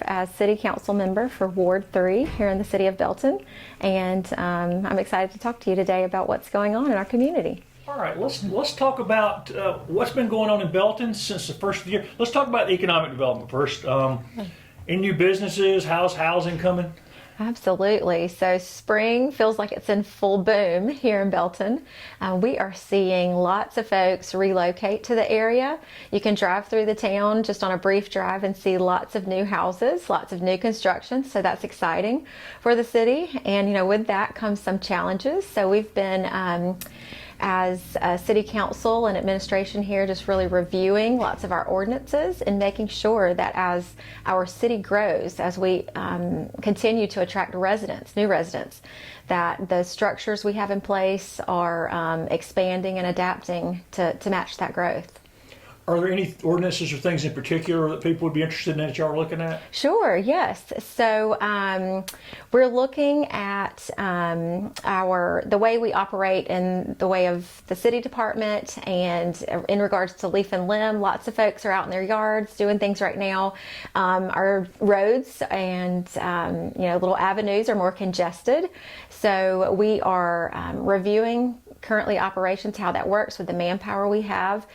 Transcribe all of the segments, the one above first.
serve as City Council member for Ward 3 here in the City of Belton, and I'm excited to talk to you today about what's going on in our community. All right, let's talk about what's been going on in Belton since the first of the year. Let's talk about economic development first. Any new businesses? How's housing coming? Absolutely. So spring feels like it's in full boom here in Belton. We are seeing lots of folks relocate to the area. You can drive through the town just on a brief drive and see lots of new houses, lots of new construction. So that's exciting for the city. And, with that comes some challenges. So we've been as a city council and administration here, just really reviewing lots of our ordinances and making sure that as our city grows, as we continue to attract new residents, that the structures we have in place are expanding and adapting to match that growth. Are there any ordinances or things in particular that people would be interested in that y'all are looking at? Sure, yes. So we're looking at the way we operate in the way of the city department, and in regards to leaf and limb, lots of folks are out in their yards doing things right now. Our roads and little avenues are more congested. So we are reviewing currently operations, how that works with the manpower we have.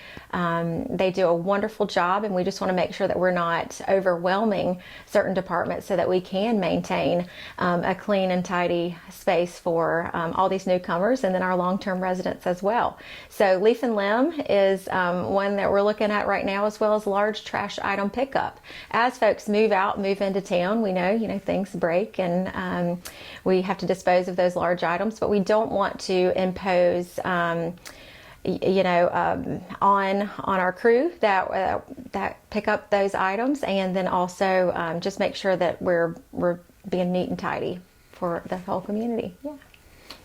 They do a wonderful job, and we just want to make sure that we're not overwhelming certain departments so that we can maintain a clean and tidy space for all these newcomers and then our long-term residents as well. So leaf and limb is one that we're looking at right now, as well as large trash item pickup. As folks move into town, we know things break, and we have to dispose of those large items, but we don't want to impose on our crew that pick up those items, and then also just make sure that we're being neat and tidy for the whole community. Yeah.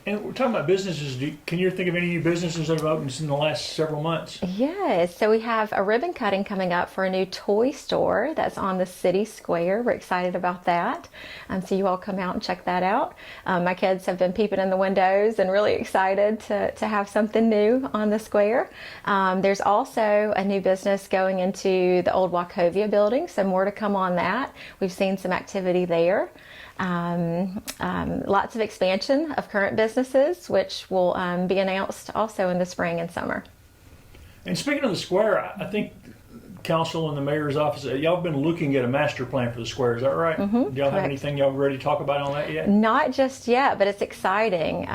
And we're talking about businesses. Can you think of any new businesses that have opened in the last several months? Yes. So we have a ribbon cutting coming up for a new toy store that's on the city square. We're excited about that. So you all come out and check that out. My kids have been peeping in the windows and really excited to have something new on the square. There's also a new business going into the old Wachovia building, so more to come on that. We've seen some activity there. Lots of expansion of current businesses, which will be announced also in the spring and summer. And speaking of the square, I think council and the mayor's office, y'all have been looking at a master plan for the square. Is that right? Mm-hmm, Do y'all have anything y'all ready to talk about on that yet? Not just yet, but it's exciting.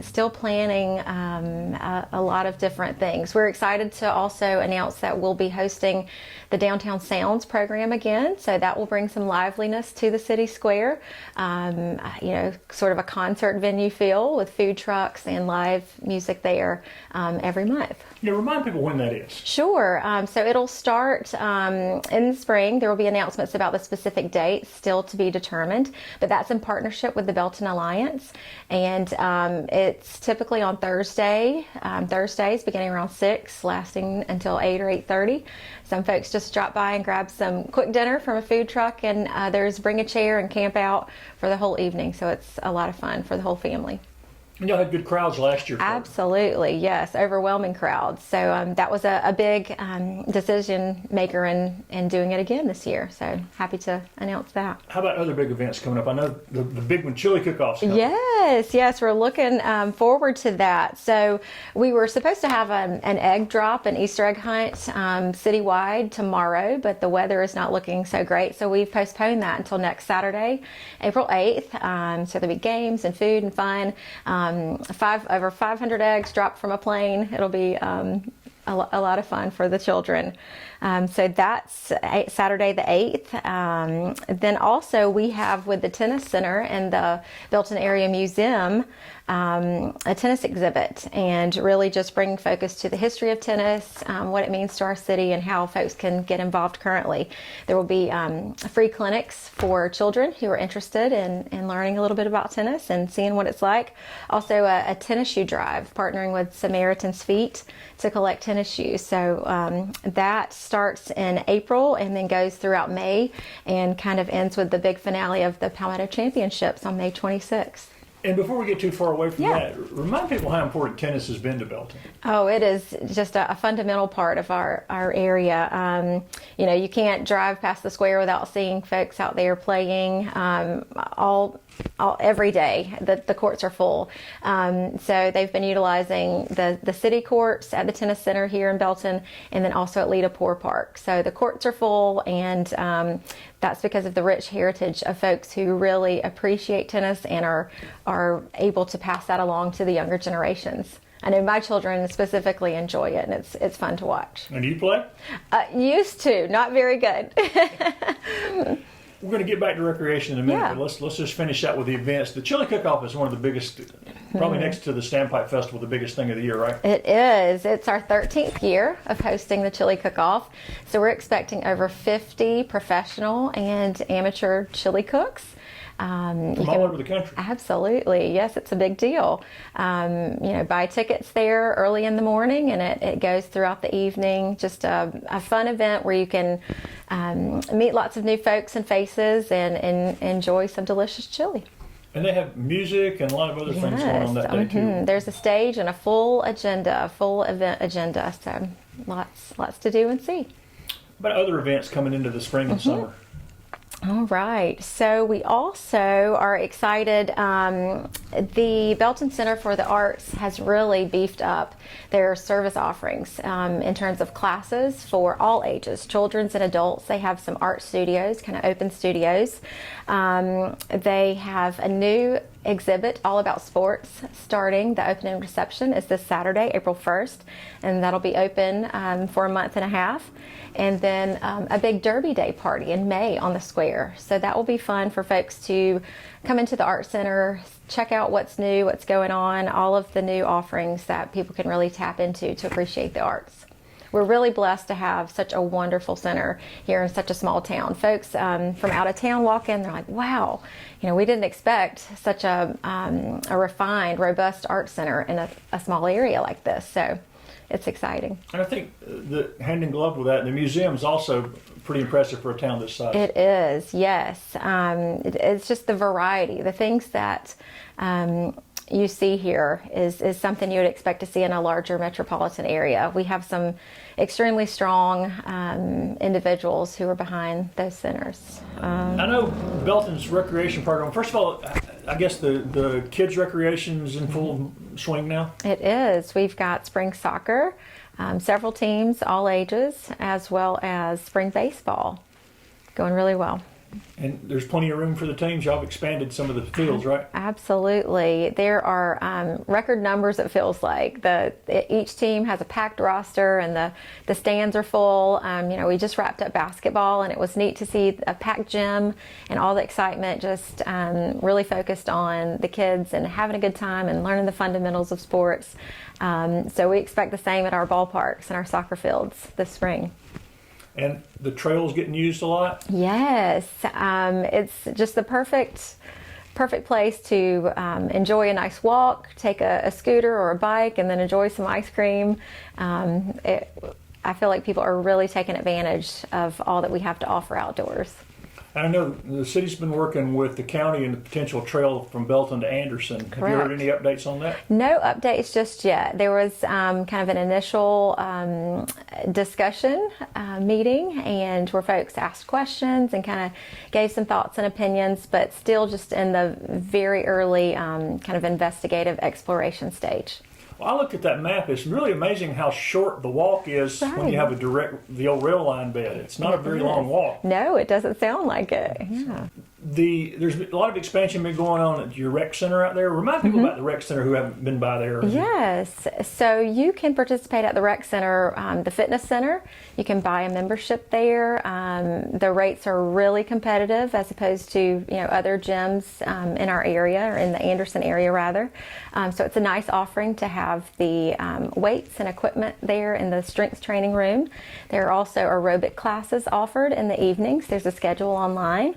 Still planning a lot of different things. We're excited to also announce that we'll be hosting the Downtown Sounds program again. So that will bring some liveliness to the city square. Sort of a concert venue feel with food trucks and live music there every month. Yeah, remind people when that is. Sure. So it'll start in the spring. There will be announcements about the specific dates still to be determined, but that's in partnership with the Belton Alliance, and it's typically on Thursdays beginning around 6, lasting until 8 or 8:30. Some folks just drop by and grab some quick dinner from a food truck, and others bring a chair and camp out for the whole evening. So it's a lot of fun for the whole family. And y'all had good crowds last year. Absolutely, yes, overwhelming crowds. So that was a big decision maker in doing it again this year. So happy to announce that. How about other big events coming up? I know the big one, Chili Cookoff's coming. Yes, we're looking forward to that. So we were supposed to have an egg drop, an Easter egg hunt citywide tomorrow, but the weather is not looking so great. So we've postponed that until next Saturday, April 8th. So there'll be games and food and fun. Over 500 eggs dropped from a plane. It'll be a lot of fun for the children. So that's Saturday the 8th. Then also we have with the Tennis Center and the Belton Area Museum a tennis exhibit, and really just bringing focus to the history of tennis, what it means to our city, and how folks can get involved currently. There will be free clinics for children who are interested in learning a little bit about tennis and seeing what it's like. Also a tennis shoe drive, partnering with Samaritan's Feet to collect tennis shoes. So that starts in April and then goes throughout May and kind of ends with the big finale of the Palmetto Championships on May 26th. And before we get too far away from Yeah. that, remind people how important tennis has been to Belton. Oh, it is just a fundamental part of our area. You can't drive past the square without seeing folks out there playing all every day. The courts are full. So they've been utilizing the city courts at the tennis center here in Belton, and then also at Lita Poor Park. So the courts are full, and that's because of the rich heritage of folks who really appreciate tennis and are able to pass that along to the younger generations. I know my children specifically enjoy it, and it's fun to watch. And do you play? Used to, not very good. We're going to get back to recreation in a minute, Yeah. but let's just finish out with the events. The Chili Cookoff is one of the biggest, probably next to the Standpipe Festival, the biggest thing of the year, right? It is. It's our 13th year of hosting the Chili Cook-Off. So we're expecting over 50 professional and amateur chili cooks. From all over the country. Absolutely. Yes, it's a big deal. Buy tickets there early in the morning, and it goes throughout the evening. Just a fun event where you can meet lots of new folks and faces and enjoy some delicious chili. And they have music and a lot of other things going on that day, too. There's a stage and a full event agenda. So lots to do and see. But other events coming into the spring and summer. All right. So we also are excited. The Belton Center for the Arts has really beefed up their service offerings in terms of classes for all ages, children's and adults. They have some art studios, kind of open studios. They have a new exhibit all about sports starting. The opening reception is this Saturday, April 1st, and that'll be open for a month and a half. And then a big Derby Day party in May on the square. So that will be fun for folks to come into the Art Center, check out what's new, what's going on, all of the new offerings that people can really tap into to appreciate the arts. We're really blessed to have such a wonderful center here in such a small town. Folks from out of town walk in, they're like, wow, we didn't expect such a refined, robust art center in a small area like this. So it's exciting. And I think the hand in glove with that, the museum is also pretty impressive for a town this size. It is, yes. It's just the variety. The things that you see here is something you would expect to see in a larger metropolitan area. We have some extremely strong individuals who are behind those centers. I know Belton's recreation program, first of all, I guess the kids' recreation is in full swing now? It is. We've got spring soccer, several teams, all ages, as well as spring baseball. Going really well. And there's plenty of room for the teams. Y'all have expanded some of the fields, right? Absolutely. There are record numbers, it feels like. Each team has a packed roster, and the stands are full. We just wrapped up basketball, and it was neat to see a packed gym and all the excitement, just really focused on the kids and having a good time and learning the fundamentals of sports. So we expect the same at our ballparks and our soccer fields this spring. And the trail's getting used a lot? Yes, it's just the perfect place to enjoy a nice walk, take a scooter or a bike, and then enjoy some ice cream. I feel like people are really taking advantage of all that we have to offer outdoors. I know the city's been working with the county and the potential trail from Belton to Anderson. Correct. Have you heard any updates on that? No updates just yet. There was kind of an initial discussion meeting, and where folks asked questions and kind of gave some thoughts and opinions, but still just in the very early kind of investigative exploration stage. Well, I looked at that map. It's really amazing how short the walk is when you have the old rail line bed. It's not a very long walk. No, it doesn't sound like it. Yeah. There's a lot of expansion been going on at your rec center out there. Remind people about the rec center who haven't been by there. Yes, so you can participate at the rec center, the fitness center. You can buy a membership there. The rates are really competitive as opposed to other gyms in our area, or in the Anderson area rather. So it's a nice offering to have the weights and equipment there in the strength training room. There are also aerobic classes offered in the evenings. There's a schedule online.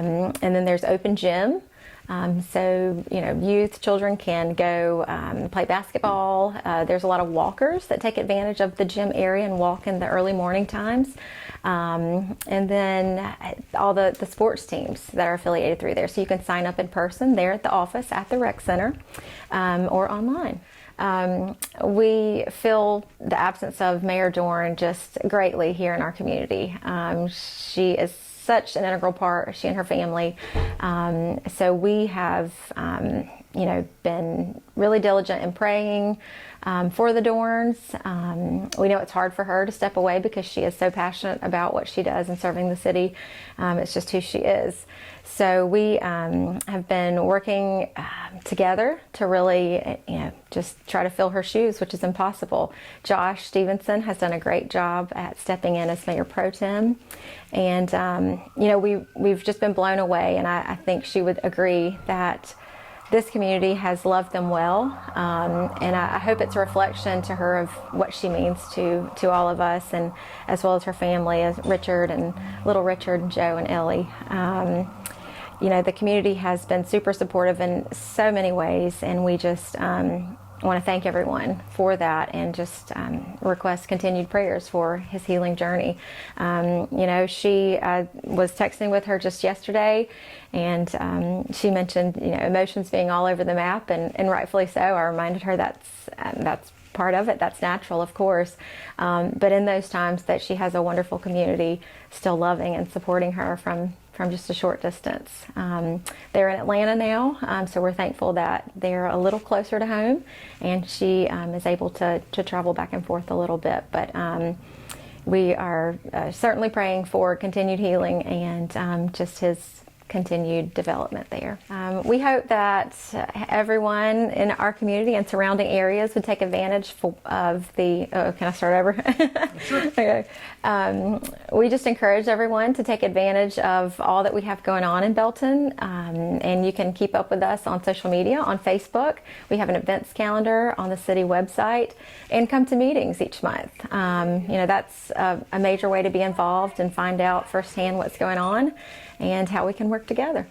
And then there's open gym So, youth, children can go play basketball. There's a lot of walkers that take advantage of the gym area and walk in the early morning times. And then all the sports teams that are affiliated through there. So you can sign up in person there at the office at the rec center or online. We feel the absence of Mayor Dorn just greatly here in our community. She is such an integral part, she and her family. So we have, been really diligent in praying for the Dorns. We know it's hard for her to step away because she is so passionate about what she does in serving the city. It's just who she is. So we have been working together to really, just try to fill her shoes, which is impossible. Josh Stevenson has done a great job at stepping in as Mayor Pro Tem. And, we've just been blown away. And I think she would agree that this community has loved them well. And I hope it's a reflection to her of what she means to all of us, and as well as her family, as Richard and little Richard and Joe and Ellie. The community has been super supportive in so many ways, and we just want to thank everyone for that, and just request continued prayers for his healing journey. She was texting with her just yesterday, and she mentioned emotions being all over the map, and rightfully so. I reminded her that's part of it. That's natural, of course. But in those times that she has a wonderful community still loving and supporting her from just a short distance. They're in Atlanta now, so we're thankful that they're a little closer to home, and she is able to travel back and forth a little bit. But we are certainly praying for continued healing and just his continued development there. We hope that everyone in our community and surrounding areas would take advantage of the, can I start over? Sure. Okay. We just encourage everyone to take advantage of all that we have going on in Belton. And you can keep up with us on social media, on Facebook. We have an events calendar on the city website, and come to meetings each month. That's a major way to be involved and find out firsthand what's going on and how we can work together.